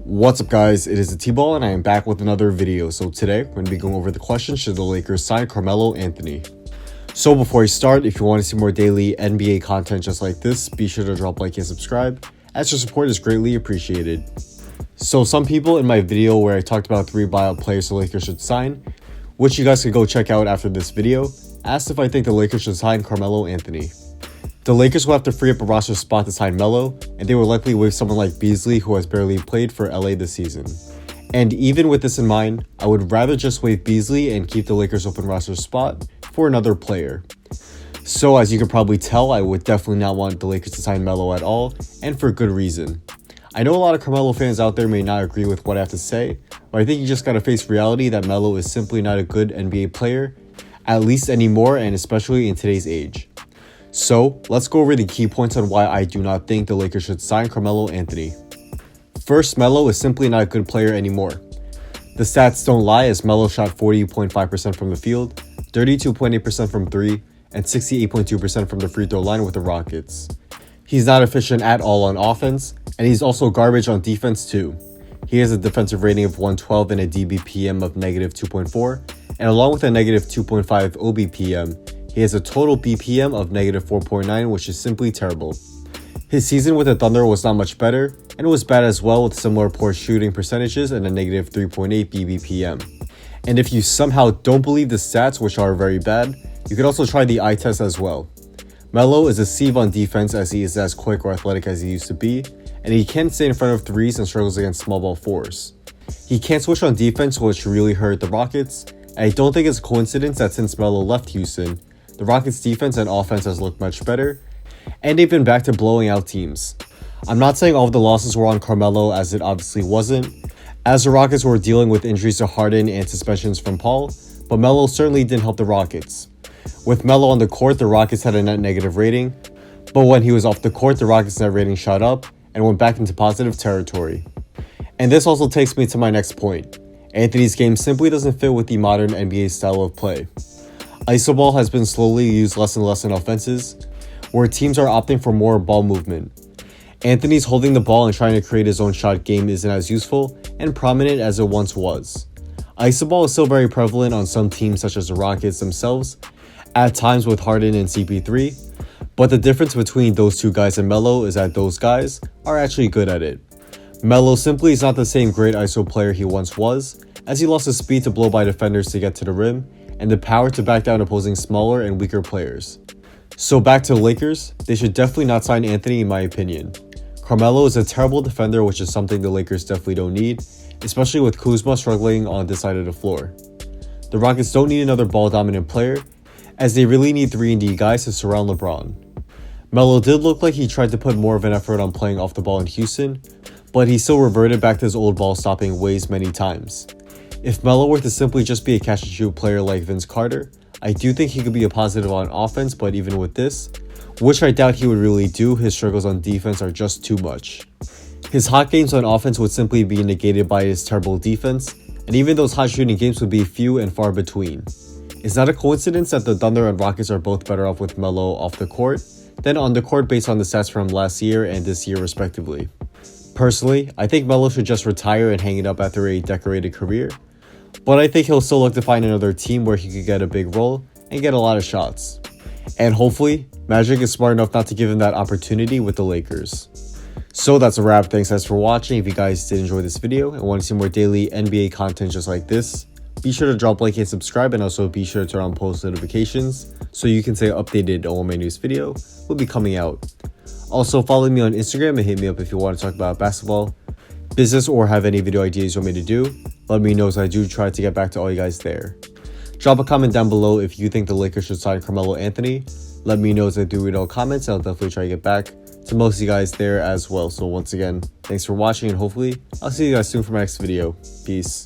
What's up guys, it is the T-Ball and I am back with another video. So today we're going to be going over the question, should the Lakers sign Carmelo Anthony? So before I start, if you want to see more daily NBA content just like this, be sure to drop a like and subscribe, as your support is greatly appreciated. So some people in my video where I talked about 3 buyout players the Lakers should sign, which you guys can go check out after this video, asked if I think the Lakers should sign Carmelo Anthony. The Lakers will have to free up a roster spot to sign Melo, and they will likely waive someone like Beasley who has barely played for LA this season. And even with this in mind, I would rather just waive Beasley and keep the Lakers open roster spot for another player. So as you can probably tell, I would definitely not want the Lakers to sign Melo at all, and for good reason. I know a lot of Carmelo fans out there may not agree with what I have to say, but I think you just gotta face reality that Melo is simply not a good NBA player, at least anymore, and especially in today's age. So, let's go over the key points on why I do not think the Lakers should sign Carmelo Anthony. First, Melo is simply not a good player anymore. The stats don't lie, as Melo shot 40.5% from the field, 32.8% from 3, and 68.2% from the free throw line with the Rockets. He's not efficient at all on offense, and he's also garbage on defense too. He has a defensive rating of 112 and a DBPM of -2.4, and along with a -2.5 OBPM, he has a total BPM of -4.9, which is simply terrible. His season with the Thunder was not much better, and it was bad as well with similar poor shooting percentages and a -3.8 BBPM. And if you somehow don't believe the stats, which are very bad, you could also try the eye test as well. Melo is a sieve on defense as he is as quick or athletic as he used to be, and he can't stay in front of threes and struggles against small ball fours. He can't switch on defense, which really hurt the Rockets, and I don't think it's a coincidence that since Melo left Houston, the Rockets' defense and offense has looked much better, and they've been back to blowing out teams. I'm not saying all of the losses were on Carmelo, as it obviously wasn't, as the Rockets were dealing with injuries to Harden and suspensions from Paul, but Melo certainly didn't help the Rockets. With Melo on the court, the Rockets had a net negative rating, but when he was off the court, the Rockets' net rating shot up and went back into positive territory. And this also takes me to my next point. Anthony's game simply doesn't fit with the modern NBA style of play. ISO ball has been slowly used less and less in offenses, where teams are opting for more ball movement. Anthony's holding the ball and trying to create his own shot game isn't as useful and prominent as it once was. ISO ball is still very prevalent on some teams such as the Rockets themselves, at times with Harden and CP3, but the difference between those two guys and Melo is that those guys are actually good at it. Melo simply is not the same great ISO player he once was, as he lost the speed to blow by defenders to get to the rim, and the power to back down opposing smaller and weaker players. So back to the Lakers, they should definitely not sign Anthony in my opinion. Carmelo is a terrible defender, which is something the Lakers definitely don't need, especially with Kuzma struggling on this side of the floor. The Rockets don't need another ball-dominant player, as they really need 3-and-D guys to surround LeBron. Melo did look like he tried to put more of an effort on playing off the ball in Houston, but he still reverted back to his old ball-stopping ways many times. If Melo were to simply just be a catch-and-shoot player like Vince Carter, I do think he could be a positive on offense, but even with this, which I doubt he would really do, his struggles on defense are just too much. His hot games on offense would simply be negated by his terrible defense, and even those hot shooting games would be few and far between. It's not a coincidence that the Thunder and Rockets are both better off with Melo off the court than on the court based on the stats from last year and this year respectively. Personally, I think Melo should just retire and hang it up after a decorated career, but I think he'll still look to find another team where he could get a big role and get a lot of shots. And hopefully, Magic is smart enough not to give him that opportunity with the Lakers. So that's a wrap. Thanks guys for watching. If you guys did enjoy this video and want to see more daily NBA content just like this, be sure to drop a like and subscribe, and also be sure to turn on post notifications so you can stay updated on when my newest video will be coming out. Also follow me on Instagram and hit me up if you want to talk about basketball, business, or have any video ideas you want me to do. Let me know, as I do try to get back to all you guys there. Drop a comment down below if you think the Lakers should sign Carmelo Anthony. Let me know, as I do read all comments, and I'll definitely try to get back to most of you guys there as well. So once again, thanks for watching, and hopefully I'll see you guys soon for my next video. Peace.